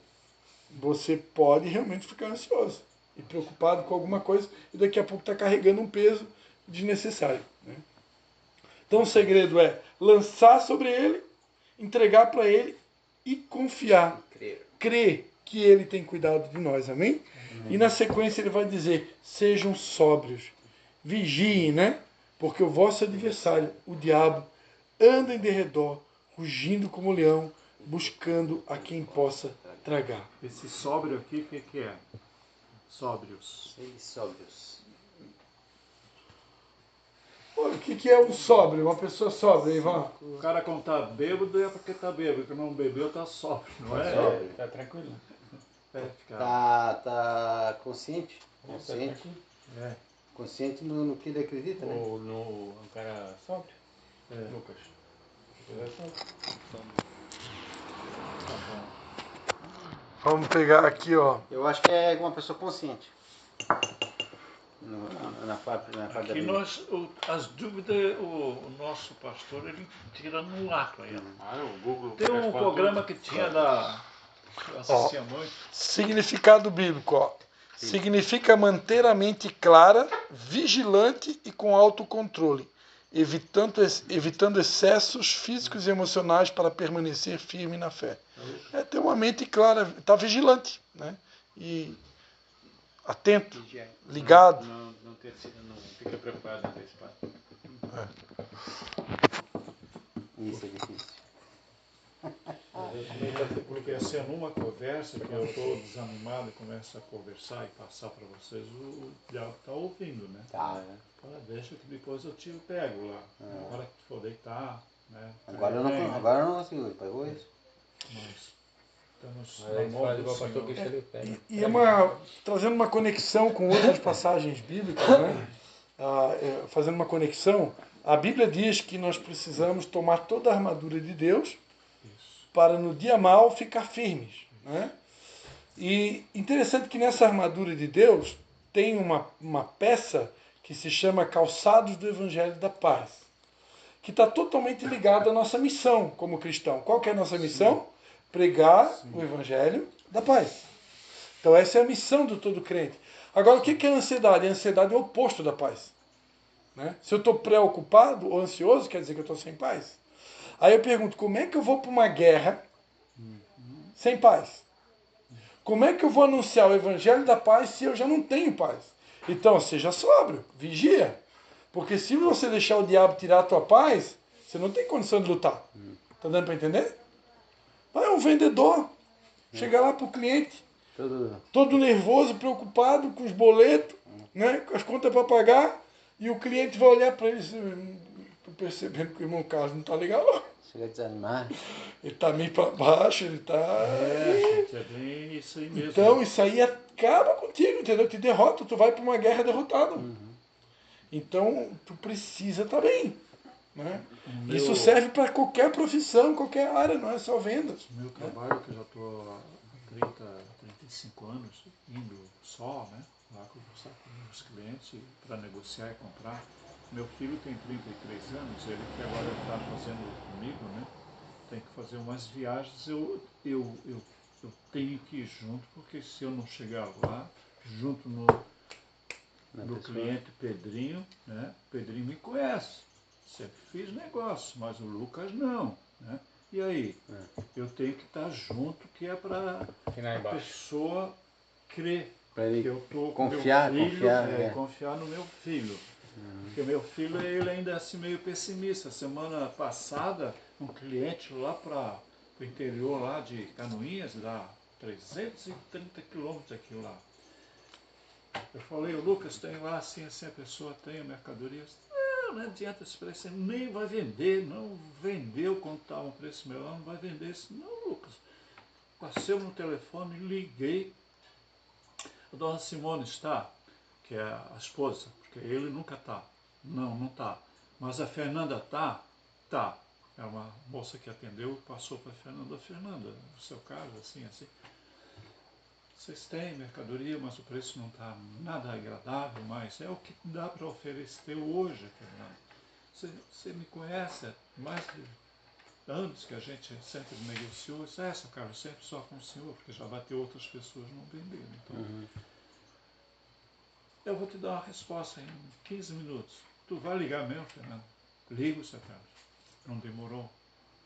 você pode realmente ficar ansioso e preocupado com alguma coisa e daqui a pouco está carregando um peso desnecessário, né? Então o segredo é lançar sobre ele, entregar para ele e confiar, crer que ele tem cuidado de nós, amém? E na sequência ele vai dizer, sejam sóbrios, vigiem, né? Porque o vosso adversário, o diabo, anda em derredor, rugindo como leão, buscando a quem possa tragar. Esse sóbrio aqui, o que é? Sóbrios. Seres sóbrios. Olha, o que é o sóbrio? Uma pessoa sóbria, Ivan? O cara quando tá bêbado é porque tá bêbado, que não bebeu tá sóbrio, não é? Tá tranquilo. Fica, Tá consciente? Tá Consciente. tranquilo. é, Consciente no que ele acredita, né? Ou no um cara sóbrio. é, Lucas. Ele é sóbrio. tá bom. Vamos pegar aqui, ó. Eu acho que é uma pessoa consciente. Na parte da Aqui Bíblia. nós, as dúvidas, o nosso pastor, ele tira no ato aí. Ah, o Google. Tem um responde programa tudo. que tinha da... Eu assistia muito. Significado bíblico, ó. Significa manter a mente clara, vigilante e com autocontrole, evitando excessos físicos e emocionais para permanecer firme na fé. É ter uma mente clara, estar vigilante, né? E atento, ligado. Não fica preocupado, não ter espaço. Isso é difícil. Porque assim, numa conversa que eu estou desanimado e começo a conversar e passar para vocês, o diabo está ouvindo, né? Tá, né? Fala, deixa que depois eu te pego lá. Na hora que tu for deitar, né? Agora eu Vem, não, né? agora eu não consigo, ele pegou isso. Mas estamos Aí na ele mão faz do igual o pastor Senhor. Cristo ali, pega. E trazendo uma conexão com outras passagens bíblicas, né? Fazendo uma conexão, a Bíblia diz que nós precisamos tomar toda a armadura de Deus Isso. para no dia mal ficar firmes, né? E interessante que nessa armadura de Deus tem uma peça que se chama Calçados do Evangelho da Paz, que está totalmente ligada à nossa missão como cristão. Qual que é a nossa missão? Pregar o Evangelho da Paz. Então essa é a missão do todo crente. Agora, o que é a ansiedade? A ansiedade é o oposto da paz, né? Se eu estou preocupado ou ansioso, quer dizer que eu estou sem paz. Aí eu pergunto, como é que eu vou para uma guerra sem paz? Como é que eu vou anunciar o evangelho da paz se eu já não tenho paz? Então, seja sóbrio, vigia. Porque se você deixar o diabo tirar a tua paz, você não tem condição de lutar. Tá dando para entender? Vai um vendedor, chega lá para o cliente, todo nervoso, preocupado com os boletos, né, com as contas para pagar, e o cliente vai olhar para ele e dizer, tô percebendo que o irmão Carlos não está legal, não. Chega a desanimar. Ele está meio para baixo, ele está... Gente, é bem isso aí mesmo. Então isso aí acaba contigo, entendeu? Te derrota, tu vai para uma guerra derrotado. Então tu precisa estar bem, né? Isso serve para qualquer profissão, qualquer área, não é só vendas. No meu trabalho, que eu já estou há 35 anos indo só, né? Lá conversar com os clientes para negociar e comprar. Meu filho tem 33 anos, ele que agora está fazendo comigo, né? Tem que fazer umas viagens, eu tenho que ir junto, porque se eu não chegar lá, junto no cliente Pedrinho, né? Pedrinho me conhece, sempre fiz negócio, mas o Lucas não, né? E aí? Eu tenho que estar junto, que é para a pessoa crer Pra ele que eu estou com confiar, meu filho, confiar, confiar no meu filho. Porque meu filho, ele ainda é assim meio pessimista. Semana passada, um cliente lá para o interior lá de Canoinhas, dá 330 quilômetros aqui lá. Eu falei, o Lucas, tem lá assim, a pessoa tem a mercadoria. Não adianta esse preço, você nem vai vender, não vendeu quando está um preço melhor, não vai vender isso. Não, Lucas, Passei no telefone, liguei. A dona Simone está, que é a esposa, porque ele nunca está. Não está. Mas a Fernanda está? Tá. É uma moça que atendeu, passou para a Fernanda. Fernanda, no seu caso, assim. Vocês têm mercadoria, mas o preço não está nada agradável, mas é o que dá para oferecer hoje, Fernanda. Você me conhece há mais de anos que a gente sempre negociou. Isso é, seu Carlos, sempre só com o senhor, porque já bateu outras pessoas, não venderam. Então, eu vou te dar uma resposta em 15 minutos. Tu vai ligar mesmo, Fernando? Ligo, seu Carlos. Não demorou.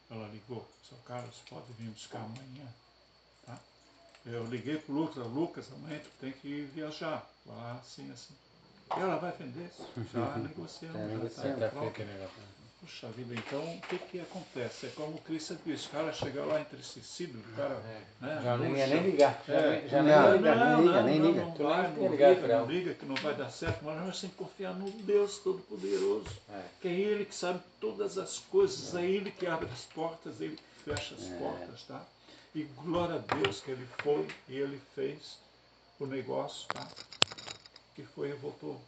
Ela ligou. Seu Carlos, pode vir buscar amanhã. Tá? Eu liguei para o Lucas, amanhã tu tem que viajar. Lá, assim. E ela vai vender? Já negociamos. Já tá pronto. Puxa vida, então o que acontece? É como o Cristian disse, o cara chega lá entristecido, o cara... Né, Já não ia nem ligar. Já não, nem liga, nem liga. Não liga que não vai dar certo, mas nós temos que confiar no Deus Todo-Poderoso, que é Ele que sabe todas as coisas, é Ele que abre as portas, Ele que fecha as portas, tá? E glória a Deus que Ele foi e Ele fez o negócio, tá? Que foi e voltou.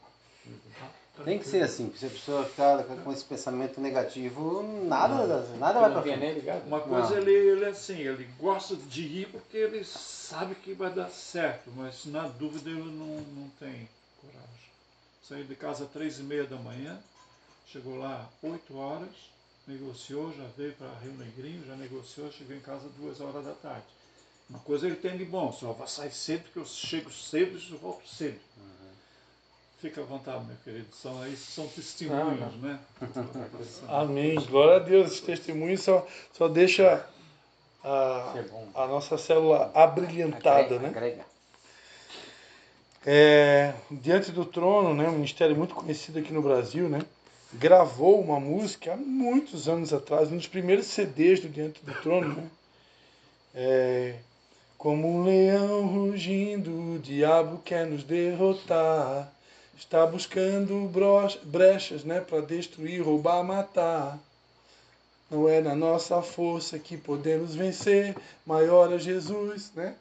Tá? Tem que ser assim, se a pessoa ficar com esse pensamento negativo, nada vai pra frente. Uma coisa ele assim, ele gosta de ir porque ele sabe que vai dar certo, mas na dúvida ele não tem coragem. Saiu de casa às 3h30 da manhã, chegou lá 8 horas, negociou, já veio para Rio Negrinho, já negociou, chegou em casa 2 horas da tarde. Uma coisa ele tem de bom, só vai sair cedo porque eu chego cedo e volto cedo. Fica à vontade, meu querido. São testemunhos, né? Amém. Glória a Deus. Esses testemunhos só deixa a nossa célula abrilhantada, né? Diante do Trono, né? Um ministério muito conhecido aqui no Brasil, né? Gravou uma música há muitos anos atrás, um dos primeiros CDs do Diante do Trono, né? Como um leão rugindo, o diabo quer nos derrotar. Está buscando brechas, né, para destruir, roubar, matar. Não é na nossa força que podemos vencer, maior é Jesus, né?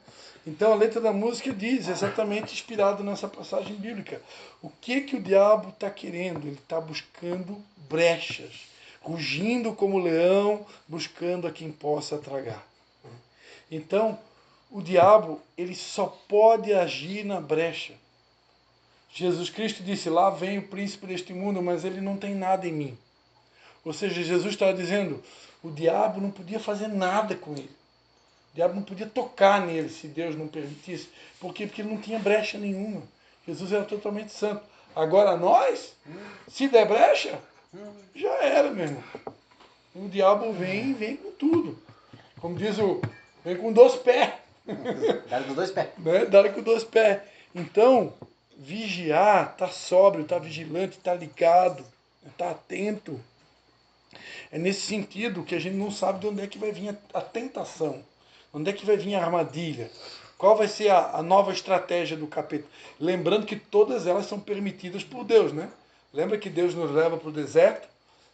Então a letra da música diz, exatamente inspirado nessa passagem bíblica, o que o diabo está querendo? Ele está buscando brechas, rugindo como leão, buscando a quem possa tragar. Então, o diabo, ele só pode agir na brecha. Jesus Cristo disse, lá vem o príncipe deste mundo, mas ele não tem nada em mim. Ou seja, Jesus estava dizendo, o diabo não podia fazer nada com ele. O diabo não podia tocar nele, se Deus não permitisse. Por quê? Porque ele não tinha brecha nenhuma. Jesus era totalmente santo. Agora nós, se der brecha, já era, meu irmão. O diabo vem com tudo. Como diz vem com 2 pés. Dá com 2 pés. Né? Dá com 2 pés. Então, vigiar, estar sóbrio, estar vigilante, estar ligado, estar atento. É nesse sentido que a gente não sabe de onde é que vai vir a tentação, onde é que vai vir a armadilha, qual vai ser a nova estratégia do capeta. Lembrando que todas elas são permitidas por Deus, né? Lembra que Deus nos leva para o deserto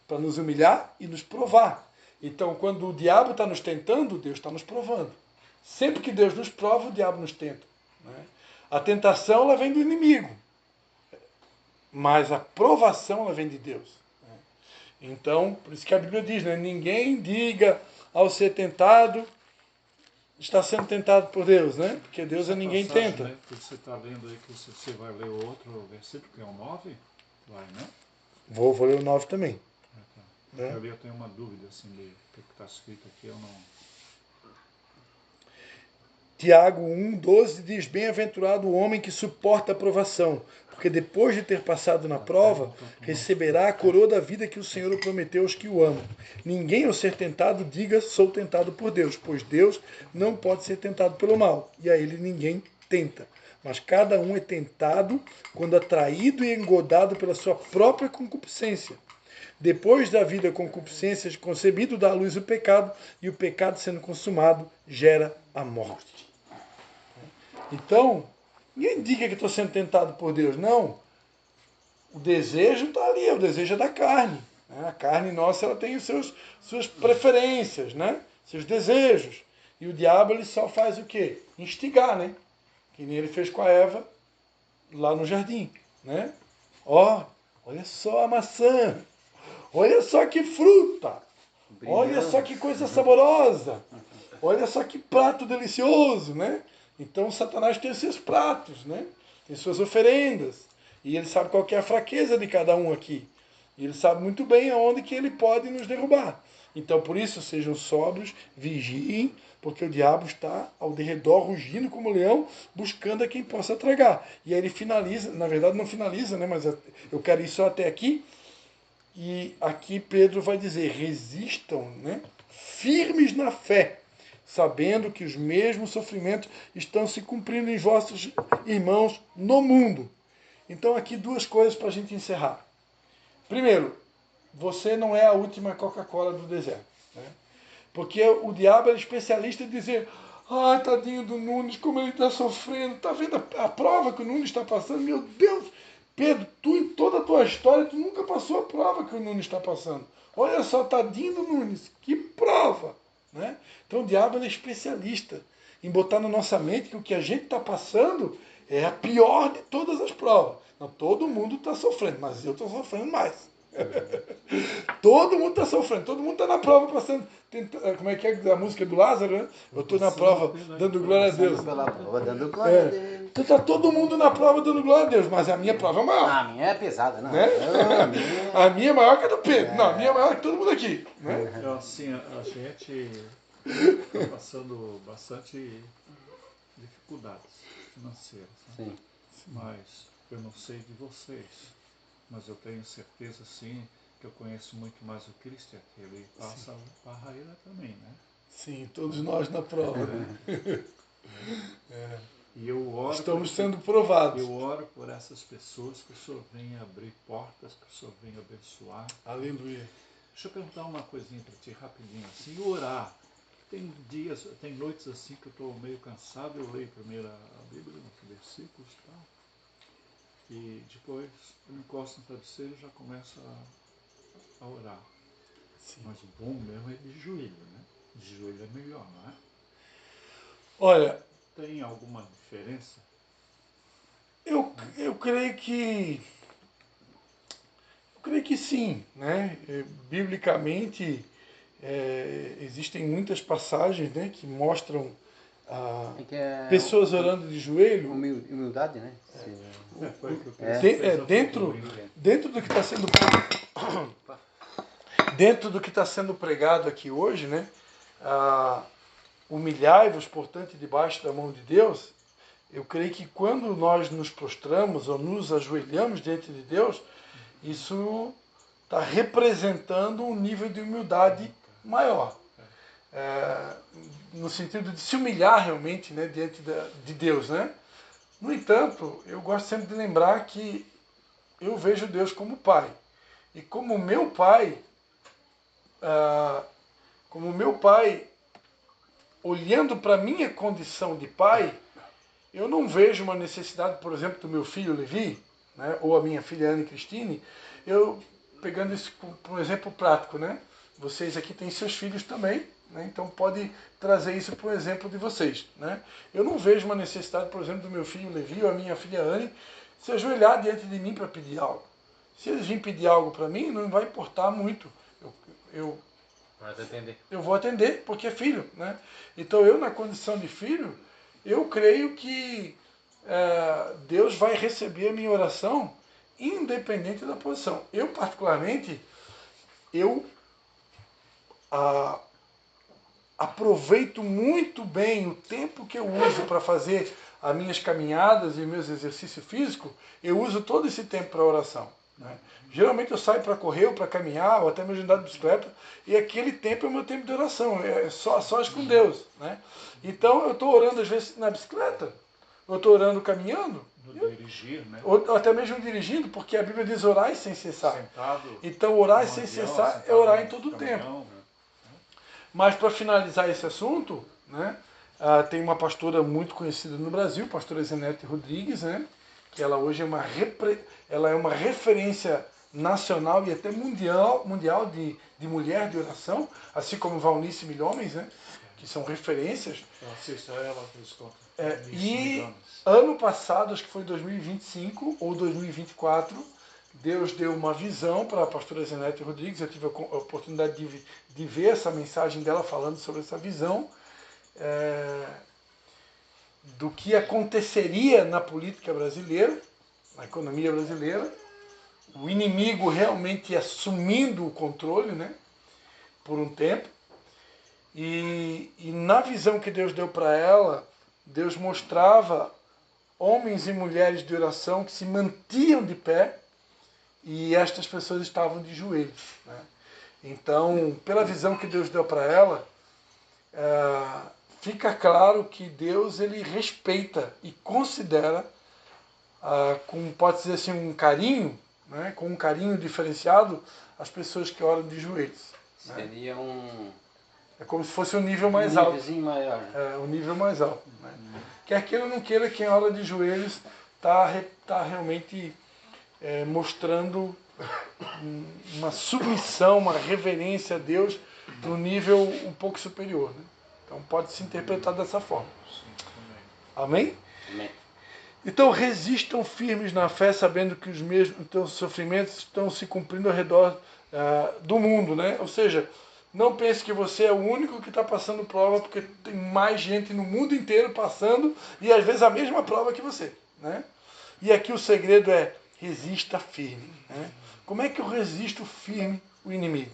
para nos humilhar e nos provar. Então, quando o diabo está nos tentando, Deus está nos provando. Sempre que Deus nos prova, o diabo nos tenta. Né? A tentação ela vem do inimigo, mas a provação ela vem de Deus. Então, por isso que a Bíblia diz, né? Ninguém diga ao ser tentado, está sendo tentado por Deus, né? Porque Deus ninguém tenta. Né, que você está lendo aí, que você vai ler o outro versículo, que é o 9? Vai, né? Vou ler o 9 também. Tá. Né? Eu tenho uma dúvida, assim, de o que está escrito aqui, eu não... Tiago 1,12 diz, bem-aventurado o homem que suporta a provação, porque depois de ter passado na prova, receberá a coroa da vida que o Senhor prometeu aos que o amam. Ninguém ao ser tentado diga, sou tentado por Deus, pois Deus não pode ser tentado pelo mal, e a ele ninguém tenta. Mas cada um é tentado quando atraído e engodado pela sua própria concupiscência. Depois da vida concupiscência concebido, dá à luz o pecado, e o pecado sendo consumado gera a morte. Então, ninguém diga que estou sendo tentado por Deus. Não. O desejo está ali, o desejo é da carne. Né? A carne nossa ela tem suas preferências, né? Seus desejos. E o diabo ele só faz o quê? Instigar, né? Que nem ele fez com a Eva lá no jardim, né? Ó, olha só a maçã. Olha só que fruta. Olha só que coisa saborosa. Olha só que prato delicioso, né? Então Satanás tem seus pratos, né? Tem suas oferendas. E ele sabe qual que é a fraqueza de cada um aqui. E ele sabe muito bem aonde que ele pode nos derrubar. Então, por isso, sejam sóbrios, vigiem, porque o diabo está ao derredor, rugindo como leão, buscando a quem possa tragar. E aí ele finaliza, na verdade não finaliza, né? Mas eu quero ir só até aqui. E aqui Pedro vai dizer, resistam, né? Firmes na fé, sabendo que os mesmos sofrimentos estão se cumprindo em vossos irmãos no mundo. Então aqui duas coisas para a gente encerrar. Primeiro, você não é a última Coca-Cola do deserto. Né? Porque o diabo é especialista em dizer, ah, tadinho do Nunes, como ele está sofrendo, está vendo a prova que o Nunes está passando? Meu Deus, Pedro, tu em toda a tua história, tu nunca passou a prova que o Nunes está passando. Olha só, tadinho do Nunes, que prova! Né? Então o diabo é especialista em botar na nossa mente que o que a gente está passando é a pior de todas as provas. Não, todo mundo está sofrendo, mas eu estou sofrendo mais. Todo mundo está sofrendo, todo mundo está na prova passando. Como é que é a música do Lázaro, né? Eu estou na prova dando glória a Deus. Pela prova, dando glória a Deus. Então está todo mundo na prova dando glória a Deus, mas a minha prova é maior. A minha é pesada, não. Né? A minha é maior que a do Pedro. Não, a minha é maior que todo mundo aqui. Né? Então, assim, a gente está passando bastante dificuldades financeiras. Né? Sim. Mas eu não sei de vocês, mas eu tenho certeza, sim, que eu conheço muito mais o Christian, que ele passa a barreira também, né? Sim, todos nós na prova. E eu oro Estamos sendo provados. Eu oro por essas pessoas, que o Senhor venha abrir portas, que o Senhor venha abençoar. Aleluia. Deixa eu perguntar uma coisinha para ti rapidinho, assim, orar. Tem dias, tem noites assim que eu estou meio cansado, eu leio primeiro a Bíblia, uns versículos e tal. E depois eu me encosto no travesseiro e já começo a orar. Sim. Mas o bom mesmo é de joelho, né? De joelho é melhor, não é? Olha, Tem alguma diferença? eu creio que sim, né? Biblicamente existem muitas passagens, né, que mostram pessoas orando de joelho. Humildade, né? Dentro do que está sendo pregado aqui hoje, né? Humilhai-vos, portanto, debaixo da mão de Deus. Eu creio que quando nós nos prostramos ou nos ajoelhamos diante de Deus, isso está representando um nível de humildade maior. No sentido de se humilhar realmente, né, diante de Deus. Né? No entanto, eu gosto sempre de lembrar que eu vejo Deus como Pai. E como meu Pai, olhando para a minha condição de pai, eu não vejo uma necessidade, por exemplo, do meu filho Levi, né, ou a minha filha Ana Cristine, eu pegando isso por um exemplo prático, né? Vocês aqui têm seus filhos também, né, então pode trazer isso para o exemplo de vocês. Né? Eu não vejo uma necessidade, por exemplo, do meu filho Levi ou a minha filha Anne se ajoelhar diante de mim para pedir algo. Se eles virem pedir algo para mim, não vai importar muito. Eu vou atender, porque é filho. Né? Então eu, na condição de filho, eu creio que Deus vai receber a minha oração independente da posição. Eu, particularmente, aproveito muito bem o tempo que eu uso para fazer as minhas caminhadas e meus exercícios físicos, eu uso todo esse tempo para oração. Né? Geralmente eu saio para correr ou para caminhar, ou até mesmo andar de bicicleta, e aquele tempo é o meu tempo de oração, é só com Deus. Né? Então eu estou orando às vezes na bicicleta, eu estou orando caminhando, dirigir, né? Ou até mesmo dirigindo, porque a Bíblia diz orar sem cessar. Sentado, então orar sem cessar é orar em todo o tempo. Mas para finalizar esse assunto, né, tem uma pastora muito conhecida no Brasil, a pastora Zenete Rodrigues, né, que ela hoje é uma referência nacional e até mundial de mulher de oração, assim como Valnice Milhomens, né, que são referências. Eu assisto a ela, eles contam. E ano passado, acho que foi 2025 ou 2024, Deus deu uma visão para a pastora Zenete Rodrigues. Eu tive a oportunidade de ver essa mensagem dela falando sobre essa visão do que aconteceria na política brasileira, na economia brasileira, o inimigo realmente assumindo o controle, né, por um tempo. E na visão que Deus deu para ela, Deus mostrava homens e mulheres de oração que se mantinham de pé e estas pessoas estavam de joelhos, né? Então, pela visão que Deus deu para ela, fica claro que Deus ele respeita e considera, com, pode dizer assim, um carinho, né, com um carinho diferenciado, as pessoas que oram de joelhos. Seria um... É como se fosse um nível mais alto. Maior. Um nível mais alto. Né? Quer queira ou não queira, quem ora de joelhos está realmente mostrando uma submissão, uma reverência a Deus num nível um pouco superior. Né? Então pode se interpretar dessa forma. Amém? Amém. Então resistam firmes na fé, sabendo que os mesmos sofrimentos estão se cumprindo ao redor do mundo. Né? Ou seja, não pense que você é o único que está passando prova, porque tem mais gente no mundo inteiro passando, e às vezes a mesma prova que você. Né? E aqui o segredo é, resista firme. Né? Como é que eu resisto firme o inimigo?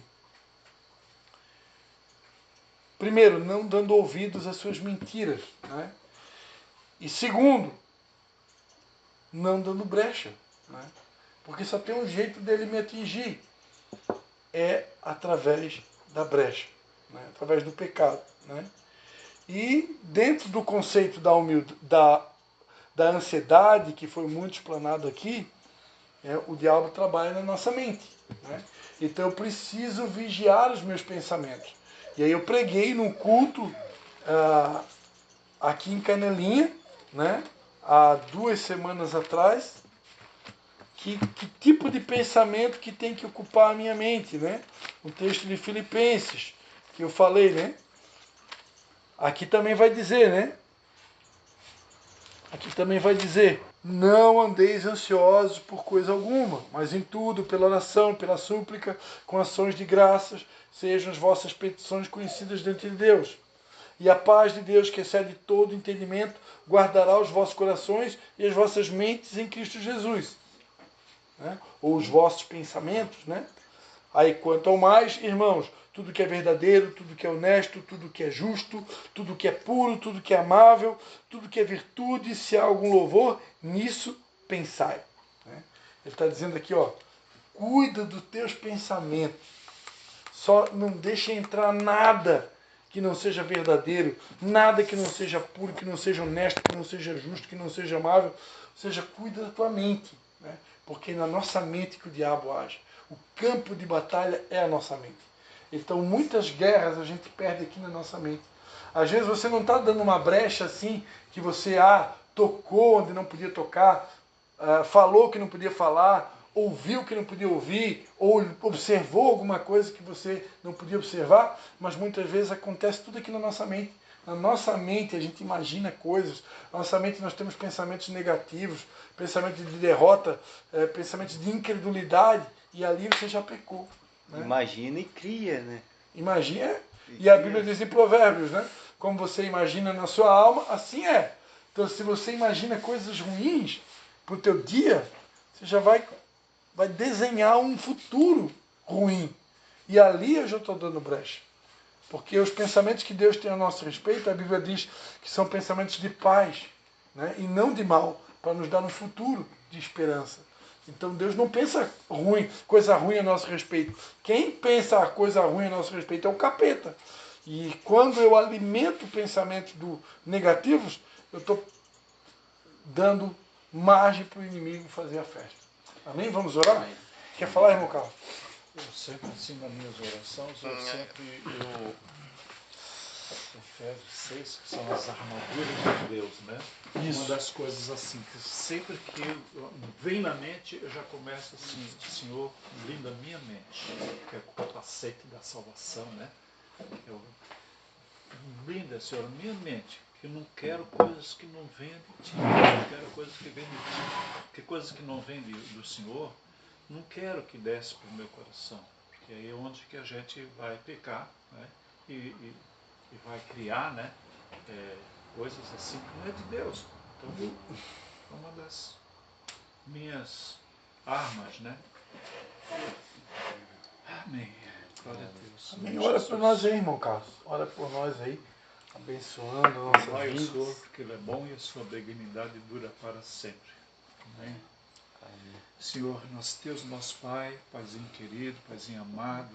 Primeiro, não dando ouvidos às suas mentiras. Né? E segundo, não dando brecha. Né? Porque só tem um jeito dele me atingir. É através da brecha. Né? Através do pecado. Né? E dentro do conceito da ansiedade, que foi muito explanado aqui, o diabo trabalha na nossa mente. Né? Então eu preciso vigiar os meus pensamentos. E aí eu preguei num culto aqui em Canelinha, né? Há 2 semanas atrás, que tipo de pensamento que tem que ocupar a minha mente. Né? O texto de Filipenses, que eu falei, né? Aqui também vai dizer, né? Aqui também vai dizer, não andeis ansiosos por coisa alguma, mas em tudo, pela oração, pela súplica, com ações de graças, sejam as vossas petições conhecidas diante de Deus. E a paz de Deus, que excede todo entendimento, guardará os vossos corações e as vossas mentes em Cristo Jesus. Né? Ou os vossos pensamentos, né? Aí, quanto ao mais, irmãos, tudo que é verdadeiro, tudo que é honesto, tudo que é justo, tudo que é puro, tudo que é amável, tudo que é virtude, se há algum louvor, nisso pensai. Né? Ele está dizendo aqui, ó, cuida dos teus pensamentos. Só não deixa entrar nada que não seja verdadeiro, nada que não seja puro, que não seja honesto, que não seja justo, que não seja amável. Ou seja, cuida da tua mente. Né? Porque é na nossa mente que o diabo age. O campo de batalha é a nossa mente. Então, muitas guerras a gente perde aqui na nossa mente. Às vezes você não está dando uma brecha assim, que você tocou onde não podia tocar, falou que não podia falar, ouviu que não podia ouvir, ou observou alguma coisa que você não podia observar, mas muitas vezes acontece tudo aqui na nossa mente. Na nossa mente a gente imagina coisas, na nossa mente nós temos pensamentos negativos, pensamentos de derrota, pensamentos de incredulidade, e ali você já pecou. Né? Imagina e cria, né? Imagina, e a Bíblia diz em Provérbios, né? Como você imagina na sua alma, assim é. Então se você imagina coisas ruins para o teu dia, você já vai desenhar um futuro ruim. E ali eu já estou dando brecha. Porque os pensamentos que Deus tem a nosso respeito, a Bíblia diz que são pensamentos de paz, né? E não de mal, para nos dar um futuro de esperança. Então Deus não pensa coisa ruim a nosso respeito. Quem pensa coisa ruim a nosso respeito é o capeta. E quando eu alimento pensamentos negativos, eu estou dando margem para o inimigo fazer a festa. Amém? Vamos orar? Amém. Quer falar, irmão Carlos? Eu sempre, assim, nas minhas orações, Efésios 6, que são as armaduras de Deus, né? Isso. Uma das coisas assim, que sempre que vem na mente, eu já começo assim, Senhor, blinda a minha mente, que é o capacete da salvação, né? Blinda, Senhor, minha mente, que eu não quero coisas que não venham de Ti. Eu quero coisas que venham de Ti. Porque coisas que não vêm do Senhor, não quero que desce para o meu coração. Porque aí é onde que a gente vai pecar, né? E vai criar, né? Coisas assim que não é de Deus. Então, é uma das minhas armas, né? Amém. Glória a Deus. Amém. Ora por nós aí, irmão Carlos. Ora por nós aí, abençoando nossas Glória ao vidas. Senhor, porque Ele é bom e a sua benignidade dura para sempre. Amém. Senhor, nosso Deus, nosso Pai, Paizinho querido, Paizinho amado,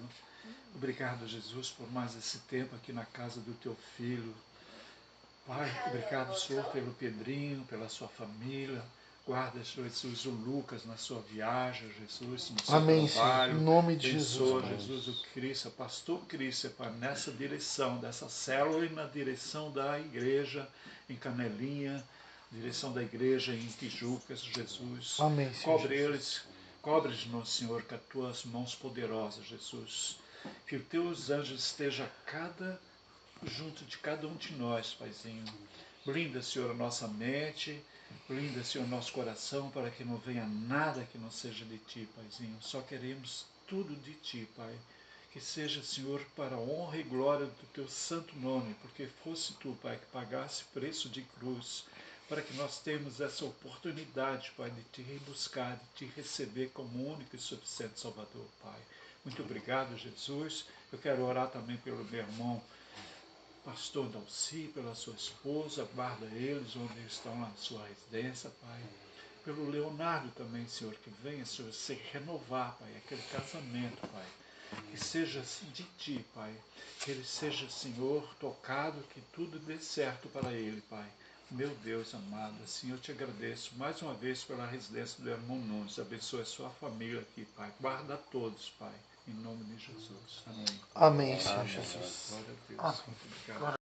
obrigado, Jesus, por mais esse tempo aqui na casa do Teu Filho. Pai, obrigado, Senhor, pelo Pedrinho, pela sua família. Guarda, Jesus, o Lucas na sua viagem, Jesus, no seu Amém, trabalho. Senhor. Em nome de Abençoa, Jesus. Jesus, o Cristo, o pastor Cristo, Pai, nessa direção, dessa célula e na direção da igreja em Canelinha, direção da igreja em Tijucas, Jesus. Amém, Senhor. Cobre eles, cobre-nos, Senhor, com as tuas mãos poderosas, Jesus. Que os teus anjos estejam junto de cada um de nós, Paizinho. Blinda, Senhor, a nossa mente, blinda, Senhor, nosso coração, para que não venha nada que não seja de Ti, Paizinho. Só queremos tudo de Ti, Pai. Que seja, Senhor, para a honra e glória do Teu santo nome, porque fosse Tu, Pai, que pagasse preço de cruz, para que nós tenhamos essa oportunidade, Pai, de Te buscar, de Te receber como único e suficiente Salvador, Pai. Muito obrigado, Jesus. Eu quero orar também pelo meu irmão, pastor Dalci, pela sua esposa, guarda eles onde estão na sua residência, Pai. Pelo Leonardo também, Senhor, que venha, Senhor, se renovar, Pai, aquele casamento, Pai. Que seja assim de Ti, Pai. Que ele seja, Senhor, tocado, que tudo dê certo para ele, Pai. Meu Deus amado, assim eu te agradeço mais uma vez pela residência do irmão Nunes. Abençoe a sua família aqui, Pai. Guarda a todos, Pai. Em nome de Jesus. Amém. Amém, Senhor Jesus. Glória a Deus. Muito obrigado.